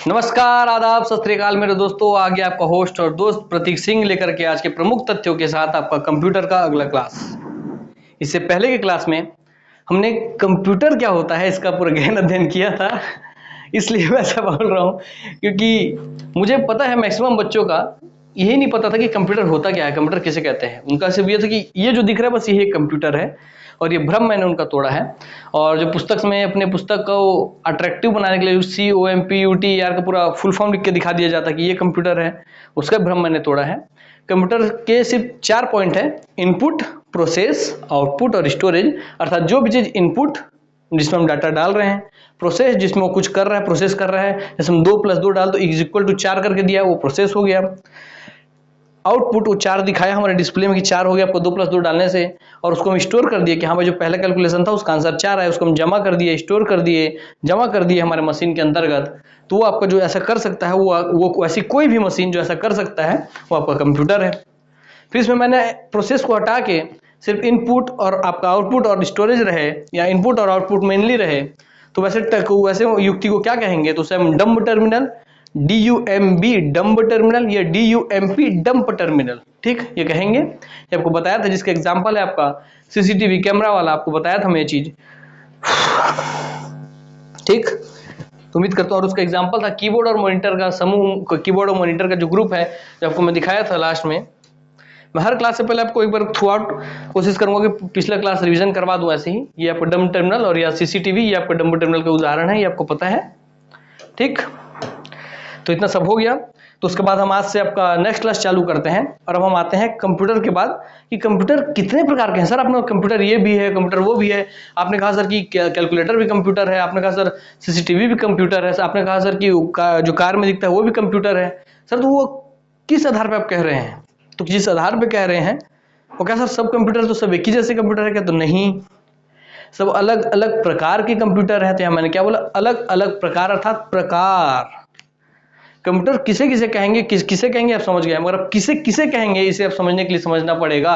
नमस्कार, आदाब, सत श्री अकाल मेरे दोस्तों। आगे आपका होस्ट और दोस्त प्रतीक सिंह लेकर के आज के प्रमुख तथ्यों के साथ आपका कंप्यूटर का अगला क्लास। इससे पहले के क्लास में हमने कंप्यूटर क्या होता है इसका पूरा गहन अध्ययन किया था, इसलिए मैं ऐसा बोल रहा हूँ क्योंकि मुझे पता है मैक्सिमम बच्चों का यही नहीं पता था कि कंप्यूटर होता क्या है, कंप्यूटर किसे कहते हैं। उनका सिर्फ ये था कि ये जो दिख रहा है बस यही एक कंप्यूटर है, और ये भ्रम मैंने उनका तोड़ा है। और जो पुस्तक में अपने पुस्तक को अट्रैक्टिव बनाने के लिए COMPUTER का पूरा फुल फॉर्म लिख के दिखा दिया जाता है कि ये कंप्यूटर है, उसका भ्रम मैंने तोड़ा है। कंप्यूटर के सिर्फ 4 पॉइंट है: इनपुट, प्रोसेस, आउटपुट और स्टोरेज। अर्थात जो भी चीज इनपुट जिसमें हम डाटा डाल रहे हैं, प्रोसेस जिसमें वो कुछ कर रहा है, प्रोसेस कर रहा है, जैसे हम 2 + 2 डाल तो = 4 करके दिया, वो प्रोसेस हो गया। आउटपुट वो 4 दिखाया हमारे डिस्प्ले में कि 4 हो गया आपको 2 + 2 डालने से, और उसको हम स्टोर कर दिए कि हाँ भाई जो पहला कैलकुलेशन था उसका आंसर 4 है, उसको हम जमा कर दिए, स्टोर कर दिए, जमा कर दिए हमारे मशीन के अंतर्गत। तो वो आपका जो ऐसा कर सकता है वो ऐसी कोई भी मशीन जो ऐसा कर सकता है वो आपका कंप्यूटर है। फिर इसमें मैंने प्रोसेस को हटा के सिर्फ इनपुट और आपका आउटपुट और स्टोरेज रहे, या इनपुट और आउटपुट मेनली रहे, तो वैसे युक्ति को क्या कहेंगे, तो उसे हम dumb terminal, DUMB dumb terminal या DUMP डंप टर्मिनल, ठीक, ये कहेंगे। ये आपको बताया था, जिसका एग्जांपल है आपका CCTV कैमरा वाला, आपको बताया था मैं ये चीज, ठीक। तो उम्मीद करता हूँ, और उसका एग्जांपल था कीबोर्ड और मॉनिटर का समूह, कीबोर्ड और मॉनिटर का जो ग्रुप है जो आपको मैं दिखाया था लास्ट में। मैं हर क्लास से पहले आपको एक बार थ्रू आउट कोशिश करूंगा कि पिछला क्लास रिवीजन करवा दूं ऐसे ही। ये आपको डंब टर्मिनल और या CCTV ये आपको डंब टर्मिनल का उदाहरण है, ये आपको पता है, ठीक। तो इतना सब हो गया। तो उसके बाद हम आज से आपका नेक्स्ट क्लास चालू करते हैं, और अब हम आते हैं कंप्यूटर के बाद कि कंप्यूटर कितने प्रकार के हैं। सर आपने कंप्यूटर ये भी है, कंप्यूटर वो भी है, आपने कहा सर कि कैलकुलेटर भी कंप्यूटर है, आपने कहा सर CCTV भी कंप्यूटर है, आपने कहा सर कि जो कार में दिखता है वो भी कंप्यूटर है। सर तो वो किस आधार पर आप कह रहे हैं? तो जिस आधार पर कह रहे हैं वो क्या सर सब कंप्यूटर तो सब एक ही जैसे कंप्यूटर है क्या? तो नहीं, सब अलग अलग प्रकार के कंप्यूटर है। तो यहाँ मैंने क्या बोला, अलग अलग प्रकार, अर्थात प्रकार। कंप्यूटर किसे किसे कहेंगे, किसे कहेंगे आप समझ गए, मगर अब किसे किसे कहेंगे इसे आप समझने के लिए समझना पड़ेगा।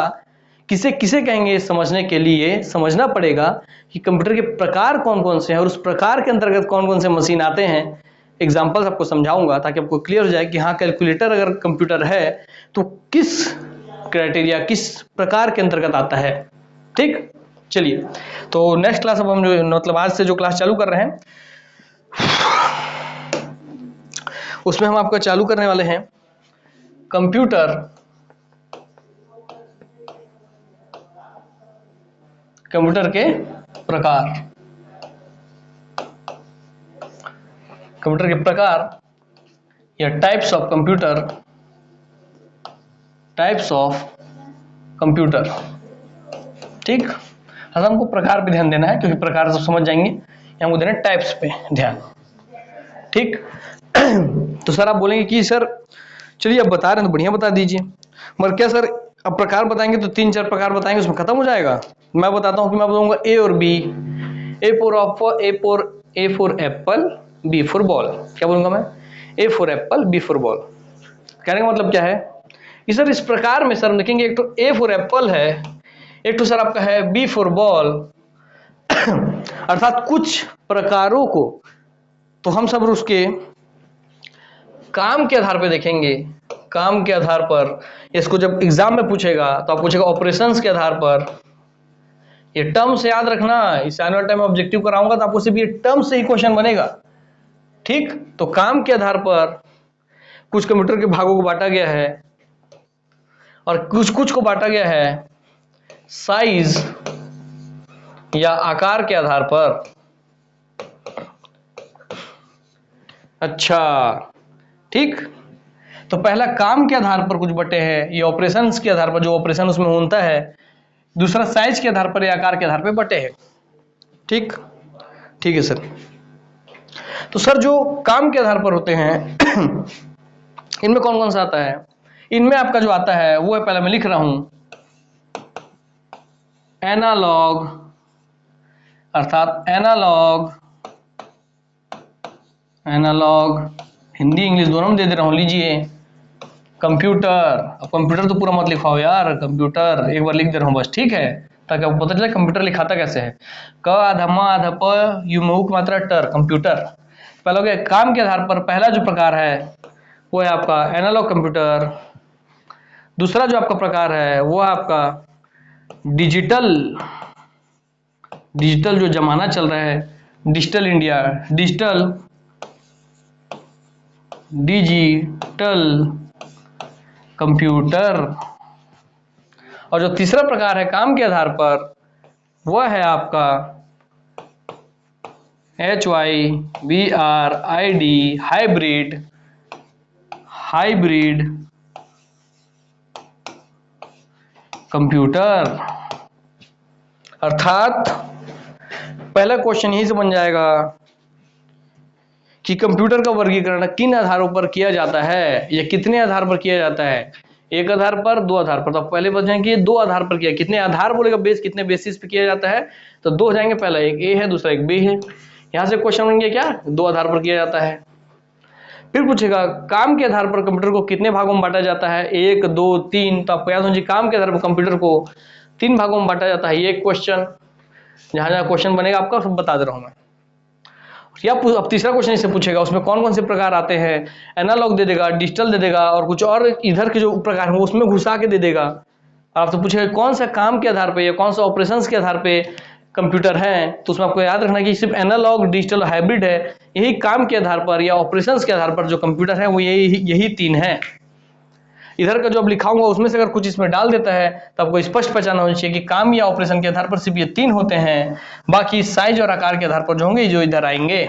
किसे किसे कहेंगे समझने के लिए समझना पड़ेगा कि कंप्यूटर के प्रकार कौन कौन से हैं और उस प्रकार के अंतर्गत कौन कौन से मशीन आते हैं। एग्जाम्पल्स आपको समझाऊंगा ताकि आपको क्लियर हो जाए कि हाँ कैलकुलेटर अगर कंप्यूटर है तो किस क्राइटेरिया, किस प्रकार के अंतर्गत आता है, ठीक। चलिए, तो नेक्स्ट क्लास अब हम जो मतलब आज से जो क्लास चालू कर रहे हैं उसमें हम आपका चालू करने वाले हैं कंप्यूटर के प्रकार। कंप्यूटर के प्रकार या टाइप्स ऑफ कंप्यूटर, ठीक। अब हमको प्रकार पे ध्यान देना है क्योंकि प्रकार सब समझ जाएंगे, हमको देना है टाइप्स पे ध्यान, ठीक। तो सर आप बोलेंगे कि सर चलिए अब बता रहे हैं तो बढ़िया बता दीजिए, मगर क्या सर अब प्रकार बताएंगे तो 3-4 प्रकार बताएंगे उसमें खत्म हो जाएगा? मैं बताता हूं कि मैं बताऊंगा A और B, A for Apple, B for ball. क्या बोलूंगा मैं? A for Apple, B for ball. कहने का मतलब क्या है कि सर इस प्रकार में सर हम देखेंगे एक तो A फॉर एप्पल है, एक तो सर आपका है B फॉर बॉल। अर्थात कुछ प्रकारों को तो हम सब उसके काम के आधार पर देखेंगे, काम के आधार पर। इसको जब एग्जाम में पूछेगा तो आप पूछेगा ऑपरेशंस के आधार पर। ये टर्म से याद रखना, इस आने वाले टाइम में ऑब्जेक्टिव कराऊंगा तो आपको सिर्फ ये टर्म से ही क्वेश्चन बनेगा, ठीक। तो काम के आधार पर कुछ कंप्यूटर के भागों को बांटा गया है और कुछ कुछ को बांटा गया है साइज या आकार के आधार पर। अच्छा, ठीक। तो पहला काम के आधार पर कुछ बटे हैं, ये ऑपरेशंस के आधार पर जो ऑपरेशन उसमें होता है। दूसरा साइज के आधार पर या आकार के आधार पर बटे हैं, ठीक। ठीक है सर। तो सर जो काम के आधार पर होते हैं इनमें कौन कौन सा आता है? इनमें आपका जो आता है वो है, पहले मैं लिख रहा हूं, एनालॉग, अर्थात एनालॉग हिंदी इंग्लिश दोनों में दे दे रहा हूं, लीजिए। कंप्यूटर, अब कंप्यूटर तो पूरा मत लिखाओ यार, कंप्यूटर एक बार लिख दे रहा हूं बस, ठीक है, ताकि आपको पता चले कंप्यूटर लिखाता कैसे है। क आधा म आधा प यू मुख मात्रा टर, कंप्यूटर। पहला हो गया काम के आधार पर। पहला जो प्रकार है वो है आपका एनालॉग कंप्यूटर। दूसरा जो आपका प्रकार है वो है आपका डिजिटल। डिजिटल जो जमाना चल रहा है, डिजिटल इंडिया, डिजिटल कंप्यूटर। और जो तीसरा प्रकार है काम के आधार पर वह है आपका HYBRID, हाइब्रिड कंप्यूटर। अर्थात पहला क्वेश्चन यही से बन जाएगा कि कंप्यूटर का वर्गीकरण किन आधारों पर किया जाता है या कितने आधार पर किया जाता है। एक आधार पर, दो आधार पर। तो पहले बच जाएंगे कि दो आधार पर किया। कितने आधार बोलेगा, बेस, कितने बेसिस पे किया जाता है, तो दो हो जाएंगे। पहला एक ए है, दूसरा एक बी है। यहां से क्वेश्चन बन गया क्या, दो आधार पर किया जाता है। फिर पूछेगा काम के आधार पर कंप्यूटर को कितने भागों में बांटा जाता है, एक, दो, तीन। तो आपको याद होना चाहिए काम के आधार पर कंप्यूटर को 3 भागों में बांटा जाता है। ये एक क्वेश्चन, जहां जहां क्वेश्चन बनेगा आपका सब बता दे रहा हूं मैं। या अब तीसरा क्वेश्चन इससे पूछेगा उसमें कौन कौन से प्रकार आते हैं, एनालॉग दे देगा, डिजिटल दे देगा, और कुछ और इधर के जो प्रकार है उसमें घुसा के दे देगा। आपसे पूछेगा कौन सा काम के आधार पे या कौन सा ऑपरेशंस के आधार पे कंप्यूटर है, तो उसमें आपको याद रखना कि सिर्फ एनालॉग, डिजिटल, हाइब्रिड है। यही काम के आधार पर या ऑपरेशंस के आधार पर जो कंप्यूटर है वो यही 3 है। इधर का जो अब लिखा हुआ उसमें से अगर कुछ इसमें डाल देता है तो आपको स्पष्ट पहचान होनी चाहिए कि काम या ऑपरेशन के आधार पर सिर्फ ये 3 होते हैं, बाकी साइज और आकार के आधार पर जो होंगे जो इधर आएंगे।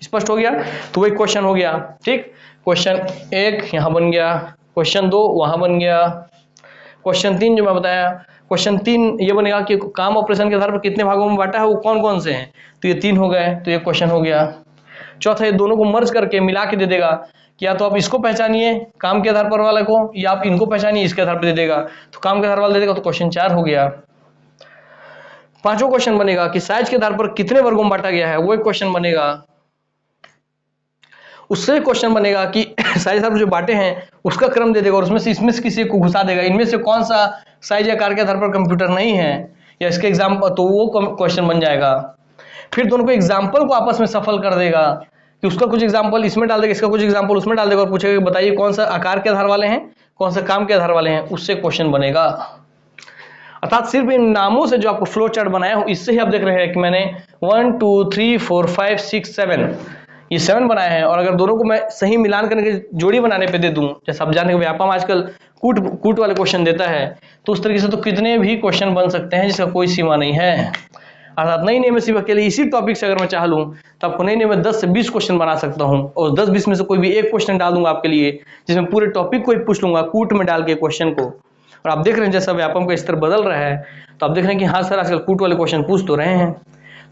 स्पष्ट हो गया। तो वही क्वेश्चन हो गया। ठीक, क्वेश्चन 1 यहां बन गया, क्वेश्चन 2 वहां बन गया, क्वेश्चन 3 जो मैं बताया, क्वेश्चन 3 ये बनेगा कि काम ऑपरेशन के आधार पर कितने भागों में बांटा है, वो कौन कौन से हैं। तो ये 3 हो गए, तो ये क्वेश्चन हो गया। चौथा, ये दोनों को मर्ज करके मिला के दे देगा कि या तो आप इसको पहचानिए काम के आधार पर वाले को, या आप इनको पहचानिए इसके आधार पर दे देगा। तो काम के आधार वाला दे देगा, तो क्वेश्चन 4 हो गया। पांचों क्वेश्चन बनेगा कि साइज के आधार पर कितने वर्गों में बांटा गया है, वो एक क्वेश्चन बनेगा। उससे क्वेश्चन बनेगा कि साइज आधार जो बांटे हैं उसका क्रम दे देगा और इसमें से किसी को घुसा देगा, इनमें से कौन सा साइज या आकार के आधार पर कंप्यूटर नहीं है या इसके एग्जाम्पल, तो वो क्वेश्चन बन जाएगा। फिर दोनों को एग्जाम्पल को आपस में सफल कर देगा कि उसका कुछ एग्जाम्पल इसमें डाल देगा, इसका कुछ एग्जाम्पल उसमें डाल देगा और पूछेगा बताइए कौन सा आकार के आधार वाले हैं, कौन सा काम के आधार वाले हैं, उससे क्वेश्चन बनेगा। अर्थात सिर्फ इन नामों से जो आपको फ्लो चार्ट बनाया हो इससे ही आप देख रहे हैं कि मैंने 1 2 3 4 5 6 7 ये 7 बनाए हैं। और अगर दोनों को मैं सही मिलान करके जोड़ी बनाने पे दे दूं, जैसे आप जाने के व्यापम आजकल कूट वाले क्वेश्चन देता है, तो उस तरीके से तो कितने भी क्वेश्चन बन सकते हैं जिसका कोई सीमा नहीं है। अर्थात नई नई में सिर्फ अकेले इसी टॉपिक से अगर मैं चाह लूं तो आपको नई नई में 10 से 20 क्वेश्चन बना सकता हूं, और 10-20 में से कोई भी एक क्वेश्चन डाल दूंगा आपके लिए, जिसमें पूरे टॉपिक को ही पूछ लूंगा कूट में डाल के क्वेश्चन को। और आप देख रहे हैं जैसा व्यापम का स्तर बदल रहा है, तो आप देख रहे हैं कि हाँ सर आजकल कूट वाले क्वेश्चन पूछ तो रहे हैं,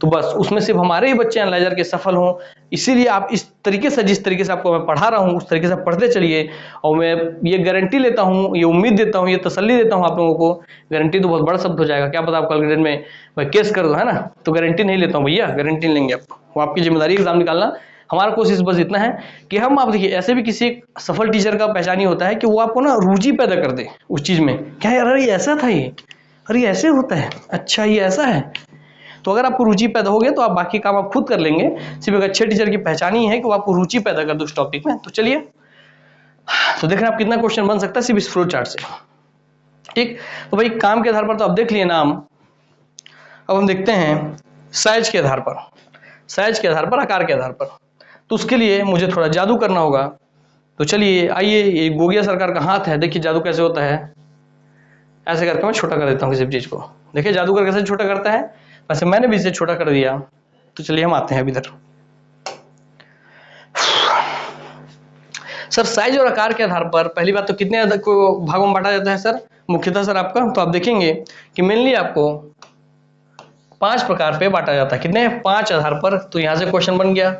तो बस उसमें सिर्फ हमारे ही बच्चे एनालाइजर के सफल हों, इसीलिए आप इस तरीके से, जिस तरीके से आपको मैं पढ़ा रहा हूं उस तरीके से पढ़ते चलिए। और मैं ये गारंटी लेता हूं, ये उम्मीद देता हूं, ये तसल्ली देता हूं आप लोगों को। गारंटी तो बहुत बड़ा शब्द हो जाएगा, क्या पता आप कल के दिन में मैं केस कर दूं, है ना। तो गारंटी नहीं लेता हूं भैया, गारंटी लेंगे आप, वो आपकी जिम्मेदारी एग्जाम निकालना। हमारा कोशिश बस इतना है कि हम, आप देखिए ऐसे भी किसी एक सफल टीचर का पहचान ही होता है कि वो आपको ना रुचि पैदा कर दे उस चीज में। क्या यार, अरे ये ऐसा था, ये अरे ये ऐसे होता है, अच्छा ये ऐसा है। तो अगर आपको रुचि पैदा हो गया तो आप बाकी काम आप खुद कर लेंगे। सिर्फ एक अच्छे टीचर की पहचान ही है कि वो आपको रुचि पैदा कर दे उस टॉपिक में। तो चलिए, तो देख रहे हैं आप कितना क्वेश्चन बन सकता है सिर्फ इस फ्लो चार्ट से। ठीक, तो भाई काम के आधार पर तो आप देख लिए नाम। अब हम देखते हैं साइज के आधार पर, साइज के आधार पर, आकार के आधार पर। तो उसके लिए मुझे थोड़ा जादू करना होगा। तो चलिए आइए, ये गोगिया सरकार का हाथ है, देखिए जादू कैसे होता है। ऐसे करके मैं छोटा कर देता हूँ किसी भी चीज को। देखिए जादूगर कैसे छोटा करता है, वैसे मैंने भी इसे छोटा कर दिया। तो चलिए हम आते हैं अब इधर। सर साइज और आकार के आधार पर पहली बात तो कितने भागों में बांटा जाता है सर, मुख्यतः सर आपका, तो आप देखेंगे कि मेनली आपको 5 प्रकार पे बांटा जाता है। कितने, 5 आधार पर। तो यहां से क्वेश्चन बन गया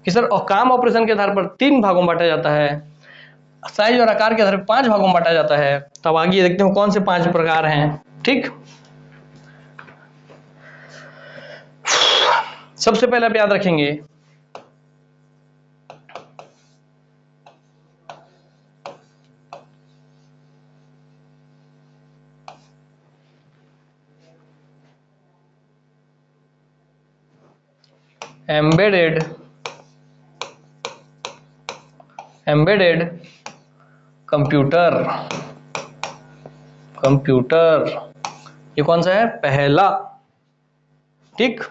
कि सर और काम ऑपरेशन के आधार पर 3 भागों में बांटा जाता है, साइज और आकार के आधार पर 5 भागों में बांटा जाता है। तो अब आगे देखते हो कौन से 5 प्रकार हैं। ठीक, सबसे पहले आप याद रखेंगे एम्बेडेड एम्बेडेड कंप्यूटर, कंप्यूटर ये कौन सा है? पहला। ठीक,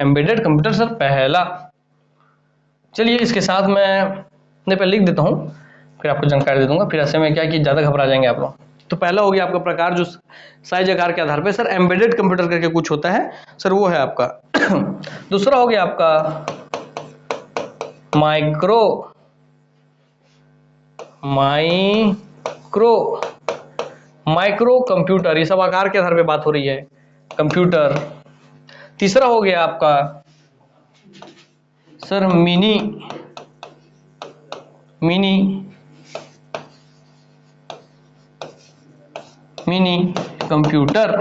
एम्बेडेड कंप्यूटर सर पहला। चलिए इसके साथ मैं पहले लिख देता हूं, फिर आपको जानकारी दे दूंगा, फिर ऐसे में क्या कि ज्यादा घबरा जाएंगे आप लोग। तो पहला हो गया आपका प्रकार जो साइज आकार के आधार पे सर एम्बेडेड कंप्यूटर करके कुछ होता है सर, वो है आपका। दूसरा हो गया आपका माइक्रो कंप्यूटर, ये सब आकार के आधार पे बात हो रही है, कंप्यूटर। तीसरा हो गया आपका सर मिनी कंप्यूटर।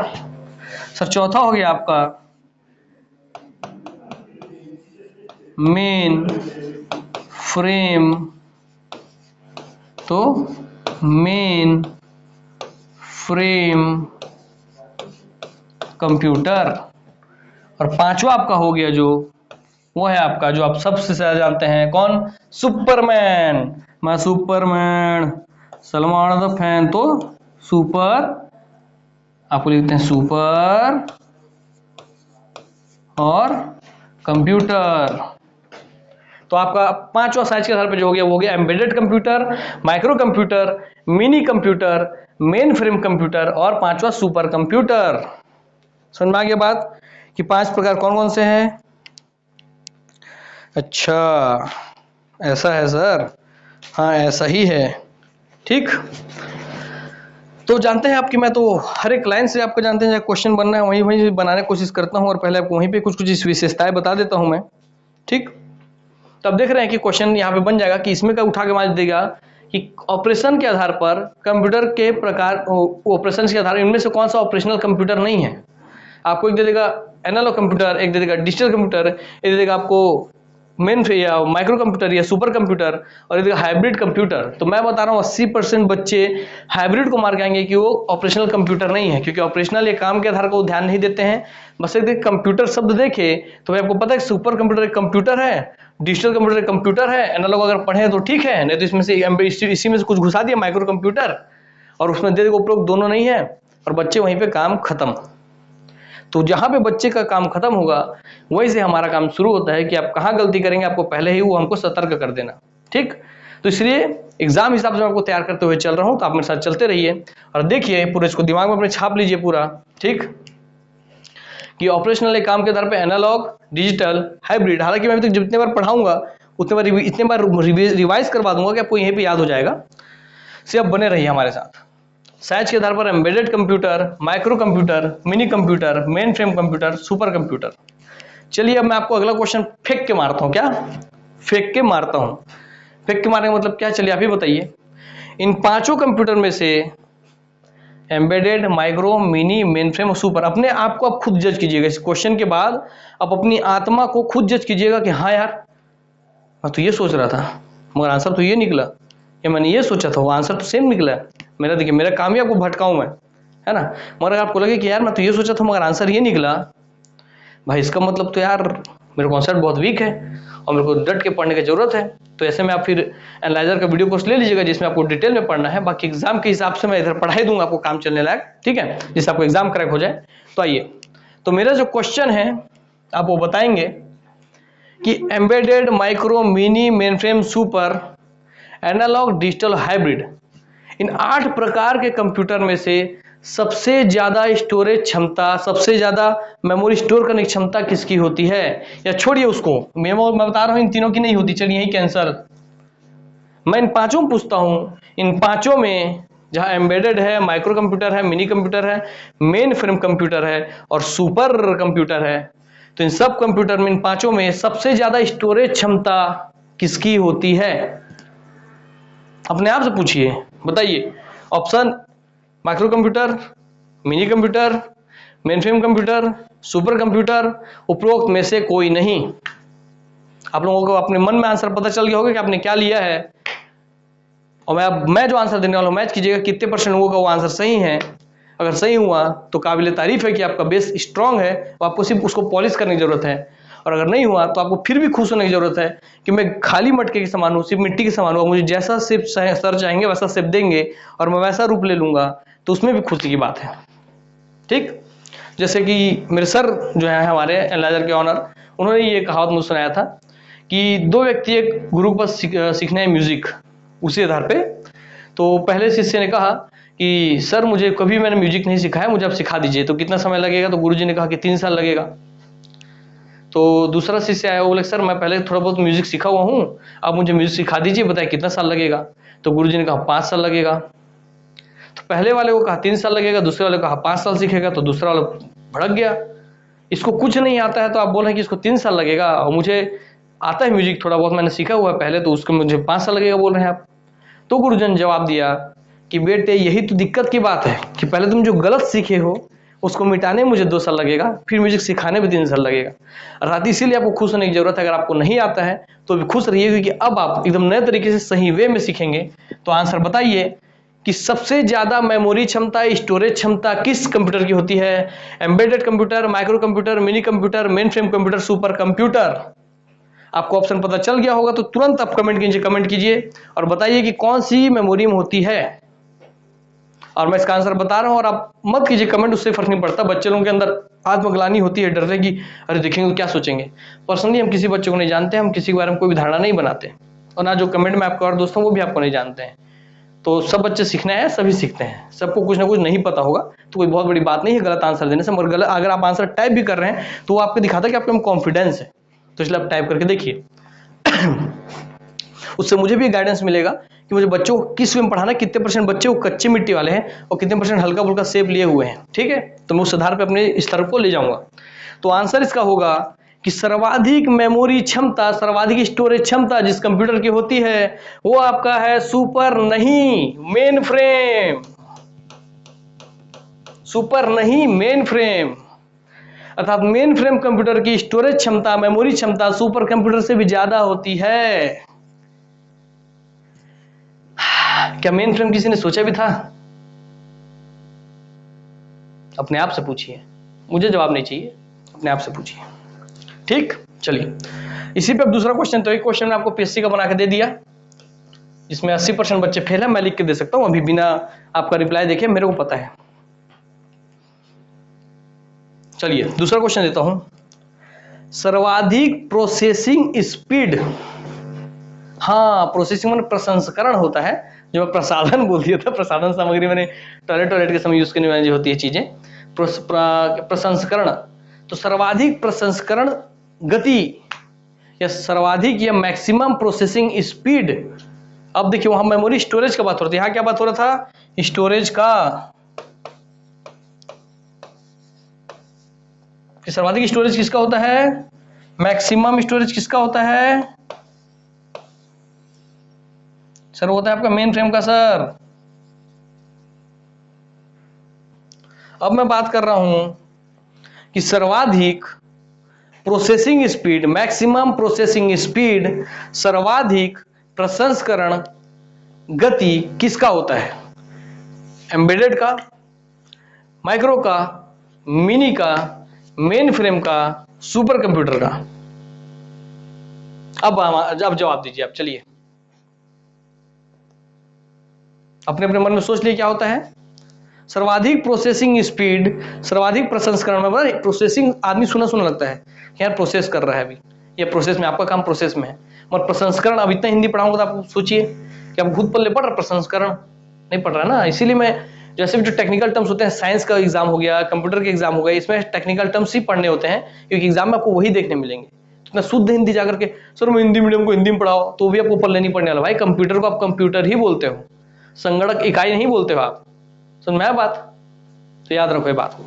सर चौथा हो गया आपका मेन फ्रेम, तो मेन फ्रेम कंप्यूटर। और पांचवा आपका हो गया जो वो है आपका जो आप सबसे ज्यादा जानते हैं, कौन? सुपरमैन। मैं सुपरमैन, सलमान द फैन, तो सुपर, आपको लिखते हैं सुपर और कंप्यूटर। तो आपका पांचवा साइज के आधार पे जो हो गया वो हो गया embedded computer, micro computer, mini computer, main frame computer और पांचवा सुपर कंप्यूटर। समझ में आ गया बात कि 5 प्रकार कौन कौन से हैं? अच्छा ऐसा है सर, हाँ ऐसा ही है। ठीक, तो जानते हैं आपकी, मैं तो हर एक लाइन से आपको जानते हैं क्वेश्चन बनना है वहीं वहीं बनाने की कोशिश करता हूं, और पहले आपको वहीं पे कुछ कुछ विशेषताएं बता देता हूं मैं। ठीक, तब देख रहे हैं कि क्वेश्चन यहाँ पे बन जाएगा कि इसमें का उठा के मान देगा कि ऑपरेशन के आधार पर कंप्यूटर के प्रकार, ऑपरेशन के आधार इनमें से कौन सा ऑपरेशनल कंप्यूटर नहीं है। आपको एक दे देगा एनालॉग कंप्यूटर, एक दे देगा डिजिटल कंप्यूटर, एक दे देगा आपको मेन या माइक्रो कंप्यूटर या सुपर कंप्यूटर, और एक हाइब्रिड कंप्यूटर। तो मैं बता रहा हूँ 80% बच्चे हाइब्रिड को मार के आएंगे कि वो ऑपरेशनल कंप्यूटर नहीं है, क्योंकि ऑपरेशनल ये काम के आधार को ध्यान नहीं देते हैं। बस एक कंप्यूटर शब्द देखे तो भाई आपको पता है सुपर कंप्यूटर एक कंप्यूटर है, डिजिटल कंप्यूटर एक कंप्यूटर है, एनालॉग अगर पढ़े तो ठीक है, नहीं तो इसमें से इसी में से कुछ घुसा दिया माइक्रो कंप्यूटर और उसमें दे उपयोग दोनों नहीं है, और बच्चे वहीं पे काम खत्म। तो जहां पे बच्चे का काम खत्म होगा वहीं से हमारा काम शुरू होता है कि आप कहां गलती करेंगे, आपको पहले ही वो हमको सतर्क कर देना। ठीक, तो इसलिए एग्जाम हिसाब से मैं आपको तैयार करते हुए चल रहा हूं, तो आप मेरे साथ चलते रहिए और देखिए पूरे इसको दिमाग में अपने छाप लीजिए पूरा। ठीक, कि ऑपरेशनल एक काम के आधार पे एनालॉग, डिजिटल, हाइब्रिड। हालांकि मैं अभी तक जितने बार पढ़ाऊंगा इतने बार रिवाइज करवा दूंगा कि आपको यहीं पे याद हो जाएगा। से अब बने रहिए हमारे साथ। साइज के आधार पर embedded computer, micro computer, mini computer, main frame computer, super computer. चलिए अब मैं आपको अगला क्वेश्चन फेंक के मारता हूं। क्या फेंक के मारता हूं? फेंक के मारने का मतलब क्या, चलिए आप ही बताइए। इन पांचों कंप्यूटर में से embedded, micro, mini, main frame और सुपर, अपने आप को आप खुद जज कीजिएगा। इस क्वेश्चन के बाद आप अपनी आत्मा को खुद जज कीजिएगा कि हाँ यार मैं तो ये सोच रहा था मगर आंसर तो ये निकला, या मैंने ये सोचा था वो आंसर तो सेम निकला। मेरा देखिए, मेरा काम ही आपको भटकाऊं मैं, है ना। मगर आपको लगे कि यार मैं तो ये सोचा था मगर आंसर ये निकला, भाई इसका मतलब तो यार मेरा कॉन्सेप्ट बहुत वीक है और मेरे को डट के पढ़ने की जरूरत है। तो ऐसे में आप फिर एनालाइजर का वीडियो कोर्स ले लीजिएगा जिसमें आपको डिटेल में पढ़ना है। बाकी एग्जाम के हिसाब से मैं इधर पढ़ाई दूंगा आपको काम चलने लायक, ठीक है, जिससे आपको एग्जाम क्रैक हो जाए। तो आइए, तो मेरा जो क्वेश्चन है आप वो बताएंगे कि embedded, micro, mini, mainframe, super, analog, digital, hybrid, इन 8 प्रकार के कंप्यूटर में से सबसे ज्यादा स्टोरेज क्षमता, सबसे ज्यादा मेमोरी स्टोर करने की क्षमता किसकी होती है? या छोड़िए उसको, मैं बता रहा हूं इन तीनों की नहीं होती, चलिए यही कैंसर। मैं इन पांचों में पूछता हूं, इन पांचों में जहां एम्बेडेड है, माइक्रो कंप्यूटर है, मिनी कंप्यूटर है, मेन फ्रेम कंप्यूटर है और सुपर कंप्यूटर है, तो इन सब कंप्यूटर में, इन पांचों में सबसे ज्यादा स्टोरेज क्षमता किसकी होती है? अपने आप से पूछिए, बताइए। Option micro computer, mini computer, mainframe computer, super computer, उपरोक्त में से कोई नहीं। आप लोगों को अपने मन में आंसर पता चल गया होगा कि आपने क्या लिया है। और मैं जो आंसर देने वाला हूं, मैच कीजिएगा कितने % लोगों का वो आंसर सही है। अगर सही हुआ तो काबिल तारीफ है कि आपका बेस स्ट्रांग है, तो आपको सिर्फ उसको पॉलिश करने की जरूरत है। और अगर नहीं हुआ तो आपको फिर भी खुश होने की जरूरत है कि मैं खाली मटके के समान हूँ, सिर्फ मिट्टी के समान हूँ, मुझे जैसा शेप सर चाहेंगे वैसा शेप देंगे और मैं वैसा रूप ले लूंगा, तो उसमें भी खुशी की बात है। ठीक, जैसे कि मेरे सर जो है हमारे एनालाइजर के ऑनर, उन्होंने ये कहावत मुझे सुनाया था कि दो व्यक्ति एक गुरु के पास सीखने हैं म्यूजिक, उसी आधार पे। तो पहले शिष्य ने कहा कि सर मुझे कभी मैंने म्यूजिक नहीं सीखा है, मुझे आप सिखा दीजिए, तो कितना समय लगेगा? तो गुरुजी ने कहा कि 3 साल लगेगा। तो दूसरा शिष्य आया, वो बोले सर मैं पहले थोड़ा बहुत म्यूजिक सीखा हुआ हूँ, आप मुझे म्यूजिक सिखा दीजिए, बताइए कितना साल लगेगा? तो गुरुजी ने कहा 5 साल लगेगा। तो पहले वाले को कहा 3 साल लगेगा, दूसरे वाले को कहा 5 साल सीखेगा। तो दूसरा वाला भड़क गया, इसको कुछ नहीं आता है तो आप बोल रहे हैं कि इसको 3 साल लगेगा, और मुझे आता है म्यूजिक थोड़ा बहुत, मैंने सीखा हुआ है पहले, तो उसको मुझे 5 साल लगेगा बोल रहे हैं आप। तो गुरुजन जवाब दिया कि बेटे यही तो दिक्कत की बात है कि पहले तुम जो गलत सीखे हो उसको मिटाने में मुझे 2 साल लगेगा, फिर म्यूजिक सिखाने में 3 साल लगेगा। अर्थात इसीलिए आपको खुश होने की जरूरत है। अगर आपको नहीं आता है तो भी खुश रहिए, क्योंकि अब आप एकदम नए तरीके से सही वे में सीखेंगे। तो आंसर बताइए कि सबसे ज्यादा मेमोरी क्षमता, स्टोरेज क्षमता किस कंप्यूटर की होती है? Embedded computer, micro computer, mini computer, main frame computer, super computer? आपको ऑप्शन पता चल गया होगा तो तुरंत आप कमेंट कीजिए और बताइए कि कौन सी मेमोरी में होती है। और मैं इसका आंसर बता रहा हूं और आप मत कीजिए कमेंट, उससे फर्क नहीं पड़ता। बच्चे लोगों के अंदर आत्मग्लानि होती है, डरते कि अरे देखेंगे तो क्या सोचेंगे। पर्सनली हम किसी बच्चे को नहीं जानते, हम किसी के बारे में कोई भी धारणा नहीं बनाते, और ना जो कमेंट में आपके और दोस्त हैं वो भी आपको नहीं जानते हैं। तो सब बच्चे सीखना है, सभी सीखते हैं, सबको कुछ ना कुछ नहीं पता होगा, तो कोई बहुत बड़ी बात नहीं है गलत आंसर देने से। मगर गलत अगर आप आंसर टाइप भी कर रहे हैं तो वो आपको दिखाता है कि आपके में कॉन्फिडेंस है, तो इसलिए आप टाइप करके देखिए। उससे मुझे भी गाइडेंस मिलेगा कि मुझे बच्चों को किस वे में पढ़ाना, कितने % बच्चे वो कच्चे मिट्टी वाले हैं और कितने % हल्का फुल्का शेप लिए हुए हैं। ठीक है, तो मैं उस आधार पे अपने स्तर को ले जाऊंगा। तो आंसर इसका होगा कि सर्वाधिक मेमोरी क्षमता, सर्वाधिक स्टोरेज क्षमता जिस कंप्यूटर की होती है वो आपका है सुपर नहीं मेन फ्रेम। सुपर नहीं मेन फ्रेम, अर्थात मेन फ्रेम कंप्यूटर की स्टोरेज क्षमता, मेमोरी क्षमता सुपर कंप्यूटर से भी ज्यादा होती है। क्या मेन फ्रेम किसी ने सोचा भी था? अपने आप से पूछिए, मुझे जवाब नहीं चाहिए, अपने आप से पूछिए। ठीक, चलिए इसी पे अब दूसरा क्वेश्चन। तो एक क्वेश्चन में आपको पीएससी का बना के दे दिया जिसमें 80% बच्चे फेल है, मैं लिख के दे सकता हूं अभी बिना आपका रिप्लाई देखे, मेरे को पता है। चलिए दूसरा क्वेश्चन देता हूं। सर्वाधिक प्रोसेसिंग स्पीड, हाँ प्रोसेसिंग में प्रसंस्करण होता है, जो मैं प्रसाधन बोल दिया था, प्रसाधन सामग्री मैंने टॉयलेट के समय यूज करने वाली जो होती है चीजें, प्रसंस्करण। तो सर्वाधिक प्रसंस्करण गति या सर्वाधिक या मैक्सिमम प्रोसेसिंग स्पीड। अब देखिए वहां मेमोरी स्टोरेज का बात हो रही थी, यहां क्या बात हो रहा था? स्टोरेज का। कि सर्वाधिक स्टोरेज किसका होता है? मैक्सिमम स्टोरेज किसका होता है? सर होता है आपका मेन फ्रेम का सर। अब मैं बात कर रहा हूं कि सर्वाधिक processing speed, maximum processing speed, सर्वाधिक प्रसंस्करण गति किसका होता है? एम्बेडेड का, माइक्रो का, मिनी का, मेन फ्रेम का, सुपर कंप्यूटर का? अब जवाब दीजिए आप। चलिए अपने अपने मन में सोच लिए क्या होता है। सर्वाधिक प्रोसेसिंग स्पीड, सर्वाधिक प्रसंस्करण में बता, प्रोसेसिंग आदमी सुना सुना लगता है कि यार प्रोसेस कर रहा है, अभी ये प्रोसेस में, आपका काम प्रोसेस में है। मगर प्रसंस्करण, अब इतना हिंदी पढ़ाऊंगा तो आप सोचिए कि आप खुद पल्ले पढ़ रहे, प्रसंस्करण नहीं पढ़ रहा ना। इसीलिए मैं जैसे भी जो टेक्निकल टर्म्स होते हैं, साइंस का एग्जाम हो गया, कंप्यूटर के एग्जाम हो गए, इसमें टेक्निकल टर्म्स ही पढ़ने होते हैं क्योंकि एग्जाम में आपको वही देखने मिलेंगे। तो इतना शुद्ध हिंदी जाकर के सर मैं हिंदी मीडियम को हिंदी में पढ़ाओ तो भी आपको पल्ले नहीं पढ़ने वाला। भाई कंप्यूटर को आप कंप्यूटर ही बोलते हो, संगणक इकाई नहीं बोलते हो आप। सुन में बात, तो याद रखो ये बात को।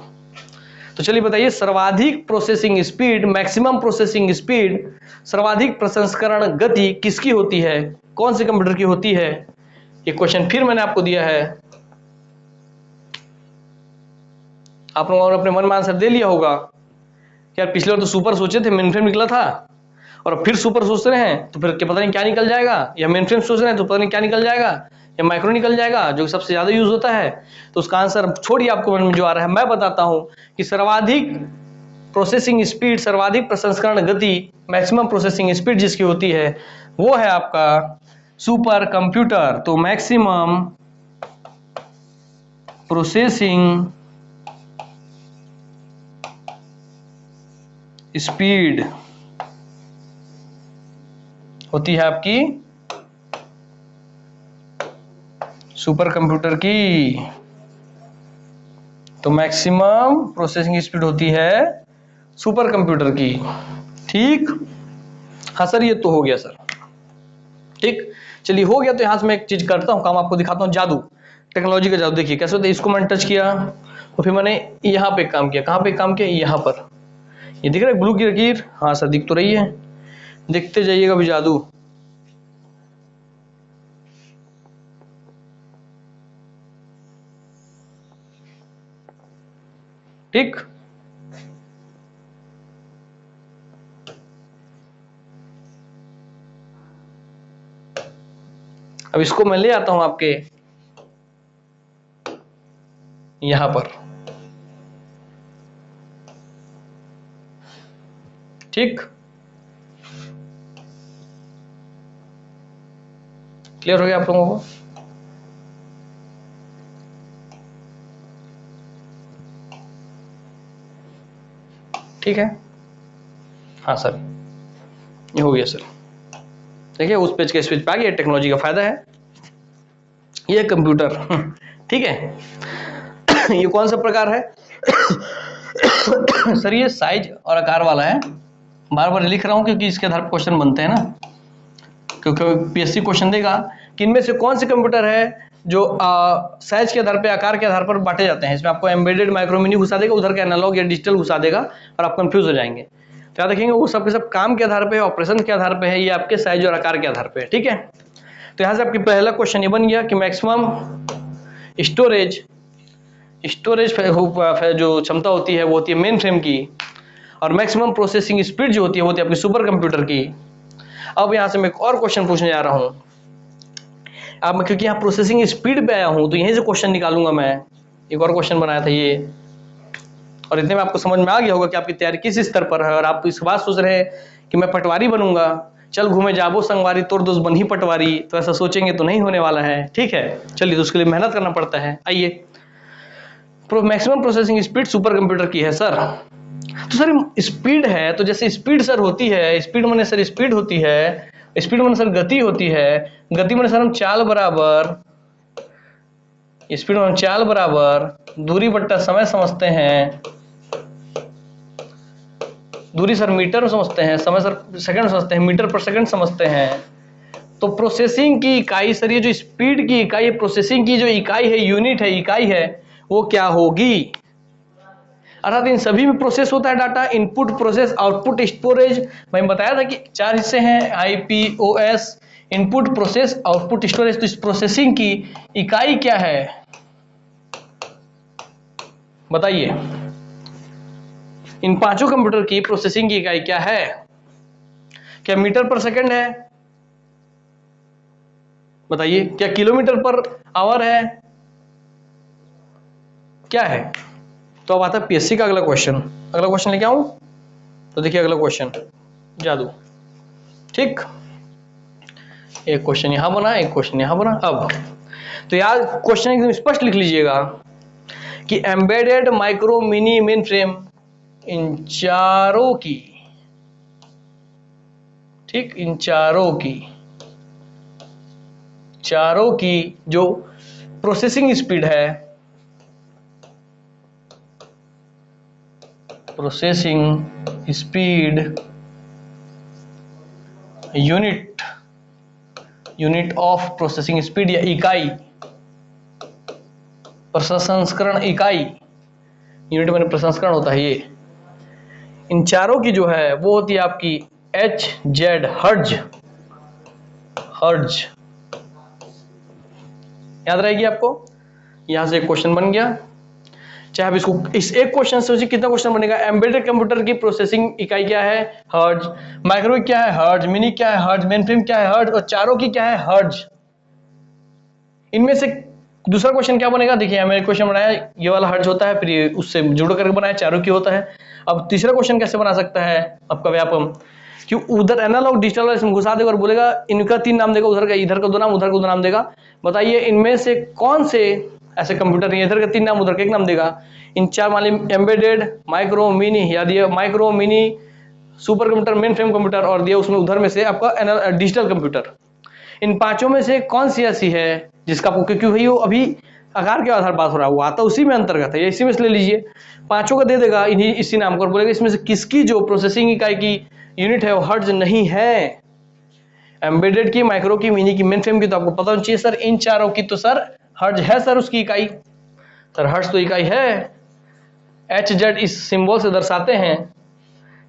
तो चलिए बताइए, सर्वाधिक processing speed, maximum processing speed, सर्वाधिक प्रसंस्करण गति किसकी होती है? कौन से कंप्यूटर की होती है? ये क्वेश्चन फिर मैंने आपको दिया है, आप लोगों ने अपने मन में आंसर दे लिया होगा कि यार पिछले बार तो सुपर सोचे थे, मेनफ्रेम निकला था, और फिर सुपर सोच रहे हैं तो फिर पता नहीं क्या निकल जाएगा, या मेनफ्रेम सोच रहे हैं तो पता नहीं क्या निकल जाएगा, या माइक्रो निकल जाएगा जो सबसे ज्यादा यूज होता है। तो उसका आंसर छोड़िए, आपको मन में जो आ रहा है मैं बताता हूं कि सर्वाधिक प्रोसेसिंग स्पीड, सर्वाधिक प्रसंस्करण गति, मैक्सिमम प्रोसेसिंग स्पीड जिसकी होती है वो है आपका सुपर कंप्यूटर। तो मैक्सिमम प्रोसेसिंग स्पीड होती है आपकी सुपर कंप्यूटर की। तो मैक्सिमम प्रोसेसिंग स्पीड होती है सुपर कंप्यूटर की। ठीक, हाँ सर ये तो हो गया सर। ठीक, चलिए हो गया। तो यहां से मैं एक चीज करता हूं, काम आपको दिखाता हूं, जादू, टेक्नोलॉजी का जादू। देखिए कैसे होता है, इसको मैंने टच किया और फिर मैंने यहाँ पे काम किया। कहाँ पे काम किया, यहाँ पर। ये दिख रहा है ब्लू की लकीर, हाँ सर दिख तो रही है, देखते जाइएगा भी जादू। ठीक, अब इसको मैं ले आता हूं आपके यहां पर। ठीक, क्लियर हो गया आप लोगों को? ठीक है, हाँ सर ये हो गया सर। देखिए उस पेज के इस पेज पे आ गया, टेक्नोलॉजी का फायदा है ये कंप्यूटर। ठीक है, ये कौन सा प्रकार है? सर ये साइज और आकार वाला है। बार बार लिख रहा हूं क्योंकि इसके आधार पर क्वेश्चन बनते हैं ना, क्योंकि पीएससी क्वेश्चन देगा कि इनमें से कौन से कंप्यूटर है जो साइज के आधार पे, आकार के आधार पर बांटे जाते हैं। इसमें आपको एम्बेडेड, माइक्रो, मिनी घुसा देगा, उधर का एनालॉग या डिजिटल घुसा देगा और आप कंफ्यूज हो जाएंगे। तो याद रखेंगे वो सब के सब काम के आधार पे, ऑपरेशन के आधार पे है, ये आपके साइज और आकार के आधार पे है। ठीक है, तो यहाँ से आपकी पहला क्वेश्चन ये बन गया कि मैक्सिमम स्टोरेज जो क्षमता होती है वो होती है मेन फ्रेम की, और मैक्सिमम प्रोसेसिंग स्पीड जो होती है वो होती है आपकी सुपर कंप्यूटर की। अब यहाँ से मैं एक और क्वेश्चन पूछने जा रहा हूँ। अब मैं क्योंकि यहाँ प्रोसेसिंग स्पीड पे आया हूँ तो यहीं से क्वेश्चन निकालूंगा मैं। एक और क्वेश्चन बनाया था ये, और इतने में आपको समझ में आ गया होगा कि आपकी तैयारी किस स्तर पर है। और आप इस बात सोच रहे हैं कि मैं पटवारी बनूंगा, चल घूमे जाबो संगवारी, तोर दोस्त बन ही पटवारी, तो ऐसा सोचेंगे तो नहीं होने वाला है। ठीक है, चलिए तो उसके लिए मेहनत करना पड़ता है। आइए, maximum processing speed super computer की है सर। तो सर स्पीड है, तो जैसे स्पीड सर होती है, स्पीड माने सर स्पीड होती है, स्पीड माने सर गति होती है, गति माने सर हम चाल बराबर, स्पीड माने चाल बराबर दूरी बट्टा समय समझते हैं। दूरी सर मीटर समझते हैं, समय सर सेकंड समझते हैं, मीटर पर सेकंड समझते हैं। तो प्रोसेसिंग की इकाई सर, ये जो स्पीड की इकाई है, प्रोसेसिंग की जो इकाई है, यूनिट है, इकाई है, वो क्या होगी? अर्थात इन सभी में प्रोसेस होता है data, input, process, output, storage. मैंने बताया था कि 4 हिस्से हैं, IPOS, input, process, output, storage. तो इस प्रोसेसिंग की इकाई क्या है बताइए? इन पांचों कंप्यूटर की प्रोसेसिंग की इकाई क्या है? क्या मीटर पर सेकंड है? बताइए, क्या किलोमीटर पर आवर है? क्या है? तो अब आता है पीएससी का अगला क्वेश्चन। अगला क्वेश्चन लेके आऊं? तो देखिए अगला क्वेश्चन, जादू। ठीक, एक क्वेश्चन यहां बना, एक क्वेश्चन यहां बना। अब तो यार क्वेश्चन एकदम स्पष्ट लिख लीजिएगा कि embedded, micro, mini, mainframe, इन चारों की, ठीक, इन चारों की जो प्रोसेसिंग स्पीड है, processing speed unit of processing speed या इकाई, प्रसंस्करण इकाई, यूनिट में प्रसंस्करण होता है ये, इन चारों की जो है वो होती है आपकी एच जेड, हर्ज। याद रहेगी आपको? यहां से एक क्वेश्चन बन गया। चाहे आप इसको इस एक क्वेश्चन से सोचिए कितना क्वेश्चन बनेगा। एम्बेडेड कंप्यूटर की प्रोसेसिंग इकाई क्या है? हर्ज। माइक्रोवेव क्या है? हर्ज। मिनी क्या है? हर्ज। मेन फ्रेम क्या है? हर्ज। और चारों की क्या है? हर्ज। इनमें से दूसरा क्वेश्चन क्या बनेगा, देखिए मैंने क्वेश्चन बनाया, ये वाला हर्ज होता है, फिर ये उससे जुड़ करके बनाया, चारों की होता है। अब तीसरा क्वेश्चन कैसे बना सकता है आपका व्यापम, कि उधर एनालॉग डिजिटल वाला इसमें घुसा देगा और बोलेगा इनका 3 नाम देगा, उधर का इधर का 2 नाम, उधर का 2 नाम देगा, बताइए इनमें से कौन से ऐसे कंप्यूटर है, इधर का 3 नाम उधर का 1 नाम देगा। इन 4 मान ली एम्बेडेड, माइक्रो, मिनी, या दिया micro, mini, super computer, main frame computer, और दिया उसमें उधर में से आपका डिजिटल कंप्यूटर। इन पांचों में से कौन सी ऐसी है जिसका आपको, क्योंकि भाई वो अभी आकार के आधार बात हो रहा है, वो आता उसी में अंतर्गत है, इसी में से ले लीजिए, पांचों का दे देगा इन्हीं इसी नाम को, और बोलेगा इसमें से किसकी जो प्रोसेसिंग इकाई की यूनिट है वो हर्ट्ज नहीं है। एम्बेडेड की, माइक्रो की, मिनी की, मेन फ्रेम की तो आपको पता होना चाहिए सर, इन चारों की तो सर हर्ट्ज है सर, उसकी इकाई सर, हर्ट्ज तो इकाई है। एच जेड इस सिंबल से दर्शाते हैं,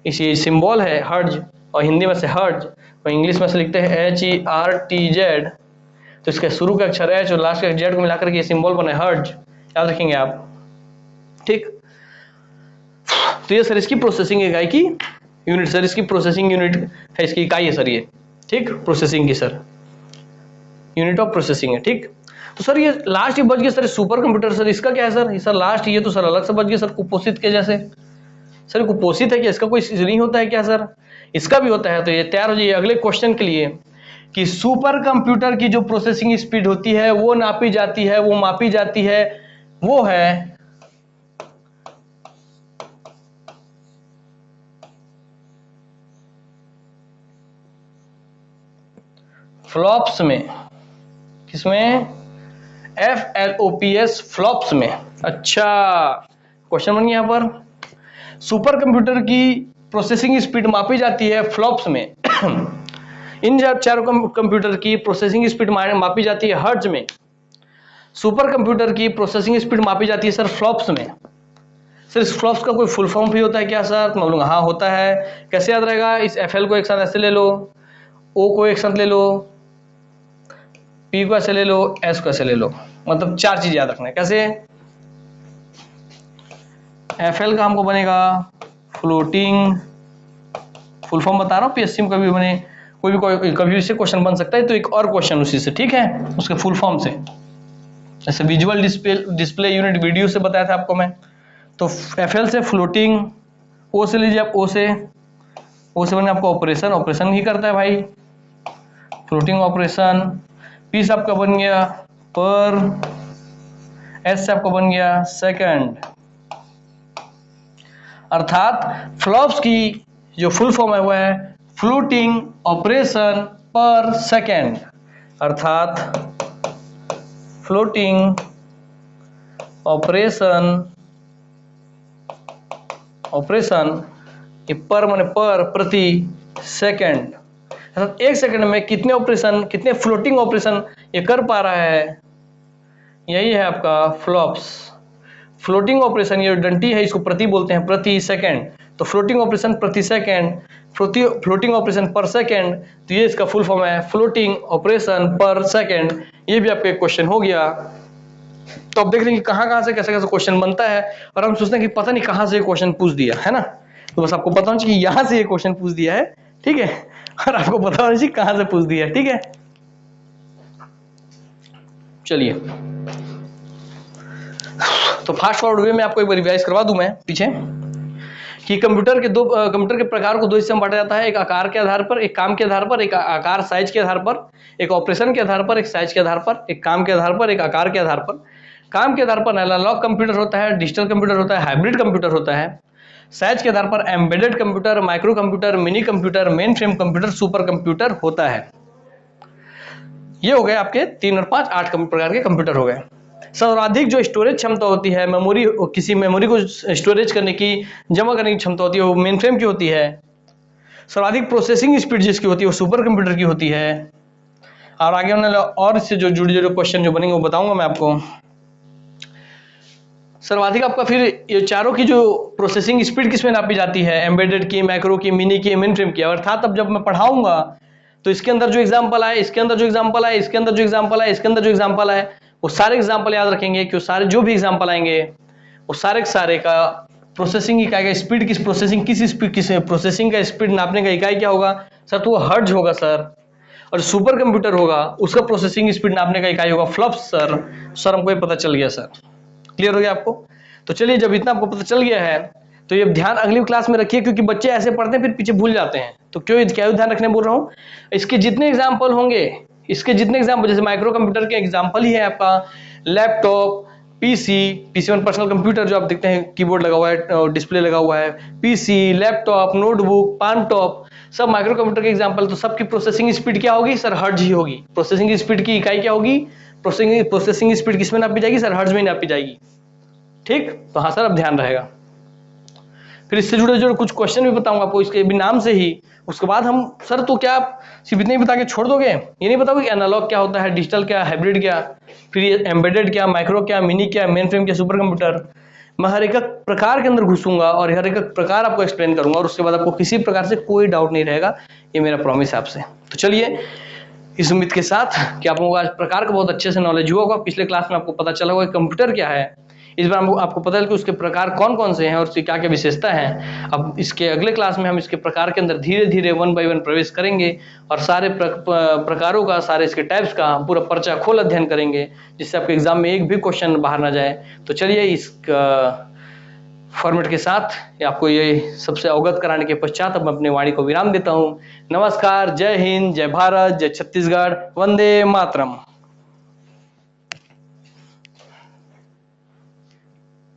इसी सिंबल है हर्ट्ज, और हिंदी में से हर्ट्ज, और इंग्लिश में से लिखते हैं HERTZ, तो इसके शुरू का अक्षर एच और लास्ट का जेड को मिलाकर के ये सिंबल बने हर्ट्ज, याद रखेंगे आप, ठीक। तो ये सर इसकी प्रोसेसिंग इकाई की यूनिट, सर इसकी प्रोसेसिंग यूनिट है, इसकी इकाई है सर ये, ठीक, प्रोसेसिंग की सर यूनिट ऑफ प्रोसेसिंग है, ठीक। तो सर ये लास्ट ये बच गया सर सुपर कंप्यूटर, सर इसका क्या है सर, ये सर लास्ट ये तो सर अलग से बच गया सर, कुपोषित के जैसे, सर कुपोषित है क्या, इसका कोई नहीं होता है क्या सर, इसका भी होता है। तो ये तैयार हो जाइए अगले क्वेश्चन के लिए, कि सुपर कंप्यूटर की जो प्रोसेसिंग स्पीड होती है वो नापी जाती है, वो मापी जाती है, वो है फ्लॉप्स में, किसमें, FLOPS, फ्लॉप्स में। अच्छा क्वेश्चन बन गया यहां पर, सुपर कंप्यूटर की प्रोसेसिंग स्पीड मापी जाती है फ्लॉप्स में इन चारों कंप्यूटर की प्रोसेसिंग स्पीड मापी जाती है हर्ट्ज में, सुपर कंप्यूटर की प्रोसेसिंग स्पीड मापी जाती है सर फ्लॉप्स में। सर इस फ्लॉप्स का कोई फुल फॉर्म भी होता है क्या सर, तो मैं बोलूंगा हाँ होता है। कैसे याद रहेगा, इस FL को एक साथ ऐसे ले लो, O को एक साथ ले लो, P को ऐसे ले लो, S को ऐसे ले लो, मतलब 4 चीज याद रखना है। कैसे, FL का हमको बनेगा फ्लोटिंग, फुल फॉर्म बता रहा हूँ, PSC में कभी बने, कभी इससे क्वेश्चन बन सकता है, तो एक और क्वेश्चन उसी से, ठीक है, उसके फुल फॉर्म से, जैसे विजुअल डिस्प्ले यूनिट वीडियो से बताया था आपको मैं। तो FL से फ्लोटिंग, O से लीजिए आप, O से बने आपका ऑपरेशन ही करता है भाई, फ्लोटिंग ऑपरेशन। P से आपका बन गया पर, S से आपका बन गया सेकंड, अर्थात फ्लॉप्स की जो फुल फॉर्म है वो है फ्लोटिंग ऑपरेशन पर सेकंड, अर्थात फ्लोटिंग ऑपरेशन ये पर माने पर प्रति सेकंड, अर्थात 1 सेकंड में कितने ऑपरेशन, कितने फ्लोटिंग ऑपरेशन ये कर पा रहा है, यही है आपका फ्लॉप्स। फ्लोटिंग ऑपरेशन, ये डंटी है इसको प्रति बोलते हैं, प्रति सेकंड, तो फ्लोटिंग ऑपरेशन प्रति सेकंड, फ्लोटिंग ऑपरेशन पर सेकंड, तो ये इसका फुल फॉर्म है फ्लोटिंग ऑपरेशन पर सेकंड। ये भी आपका एक क्वेश्चन हो गया। तो अब देख रहे हैं कि कहां से कैसे कैसे क्वेश्चन बनता है, और हम सोचते हैं कि पता नहीं कहां से क्वेश्चन पूछ दिया है ना, तो बस आपको पता होना चाहिए कि यहां से ये क्वेश्चन पूछ दिया है, ठीक है, और आपको पता होना चाहिए कहां से पूछ दिया है, ठीक है। चलिए तो फास्ट फॉरवर्ड वे में आपको एक बार रिवाइज करवा दूं मैं पीछे, कि कंप्यूटर के प्रकार को 2 हिस्से में बांटा जाता है, एक आकार के आधार पर, एक काम के आधार पर, एक आकार साइज के आधार पर, एक ऑपरेशन के आधार पर, एक साइज के आधार पर, एक काम के आधार पर, एक आकार के आधार पर। काम के आधार पर एनालॉग कंप्यूटर होता है, डिजिटल कंप्यूटर होता है, हाइब्रिड कंप्यूटर होता है। साइज के आधार पर embedded computer, micro computer, mini computer, main frame computer, super computer होता है। ये हो गए आपके 3 और 5 8 प्रकार के कंप्यूटर हो गए। सर्वाधिक जो स्टोरेज क्षमता होती है, मेमोरी, किसी मेमोरी को स्टोरेज करने की, जमा करने की क्षमता होती है, वो मेन फ्रेम की होती है। सर्वाधिक प्रोसेसिंग स्पीड जिसकी होती है वो सुपर कंप्यूटर की होती है। और आगे हमने और इससे जो जुड़े जुड़े क्वेश्चन जो बनेंगे वो बताऊंगा मैं आपको। सर्वाधिक आपका फिर ये चारों की जो प्रोसेसिंग स्पीड किसमें नापी जाती है, एम्बेडेड की, माइक्रो की, मिनी की, मेन फ्रेम की। अर्थात अब जब मैं पढ़ाऊंगा तो इसके अंदर जो एग्जाम्पल आए, इसके अंदर जो एग्जाम्पल आए, इसके अंदर जो एग्जाम्पल आए, इसके अंदर जो एग्जाम्पल आए, वो सारे एग्जाम्पल याद रखेंगे कि सारे जो भी एग्जाम्पल आएंगे वो सारे के सारे का प्रोसेसिंग इकाई का स्पीड, किस प्रोसेसिंग का स्पीड नापने का इकाई क्या होगा सर, तो वो हर्ट्ज होगा सर। और सुपर कंप्यूटर होगा उसका प्रोसेसिंग स्पीड नापने का इकाई होगा फ्लॉप्स। सर हमको ये पता चल गया सर, क्लियर हो गया आपको? तो चलिए, जब इतना आपको पता चल गया है तो ये ध्यान अगली क्लास में रखिए, क्योंकि बच्चे ऐसे पढ़ते हैं फिर पीछे भूल जाते हैं। तो क्या ध्यान रखने बोल रहा हूँ, इसके जितने एग्जाम्पल होंगे, जैसे माइक्रो कंप्यूटर के एग्जाम्पल ही है आपका laptop, PC one personal computer जो आप देखते हैं कीबोर्ड लगा हुआ है, डिस्प्ले लगा हुआ है, पीसी, लैपटॉप, नोटबुक, पान टॉप, सब माइक्रो कंप्यूटर के एग्जाम्पल। तो सबकी प्रोसेसिंग स्पीड क्या होगी सर? हर्ट्ज ही होगी। प्रोसेसिंग स्पीड की इकाई क्या होगी? प्रोसेसिंग स्पीड किसमें नापी जाएगी सर? हर्ट्ज में नापी जाएगी। ठीक, तो हाँ सर अब ध्यान रहेगा। फिर इससे जुड़े कुछ क्वेश्चन भी बताऊंगा आपको इसके भी नाम से ही। उसके बाद हम सर तो क्या आप सिर्फ इतने ही बता के छोड़ दोगे? ये नहीं बताओगे एनालॉग क्या होता है, डिजिटल क्या, हाइब्रिड क्या, फिर ये एम्बेडेड क्या, माइक्रो क्या, मिनी क्या, मेन फ्रेम क्या, सुपर कंप्यूटर। मैं हर एक प्रकार के अंदर घुसूंगा और हर एक प्रकार आपको एक्सप्लेन करूंगा, और उसके बाद आपको किसी प्रकार से कोई डाउट नहीं रहेगा, ये मेरा प्रॉमिस है आपसे। तो चलिए, इस उम्मीद के साथ कि आप लोगों को आज प्रकार का बहुत अच्छे से नॉलेज हुआ होगा। पिछले क्लास में आपको पता चला होगा कंप्यूटर क्या है, इस बार आपको पता है कि उसके प्रकार कौन कौन से हैं और उसकी क्या क्या विशेषता है। अब इसके अगले क्लास में हम इसके प्रकार के अंदर धीरे धीरे 1 बाय 1 प्रवेश करेंगे और सारे प्रकारों का, सारे इसके टाइप्स का पूरा पर्चा खोल अध्ययन करेंगे, जिससे आपके एग्जाम में एक भी क्वेश्चन बाहर ना जाए। तो चलिए, इस फॉर्मेट के साथ आपको ये सबसे अवगत कराने के पश्चात अब मैं अपने वाणी को विराम देता हूँ। नमस्कार, जय हिंद, जय भारत, जय छत्तीसगढ़, वंदे मातरम।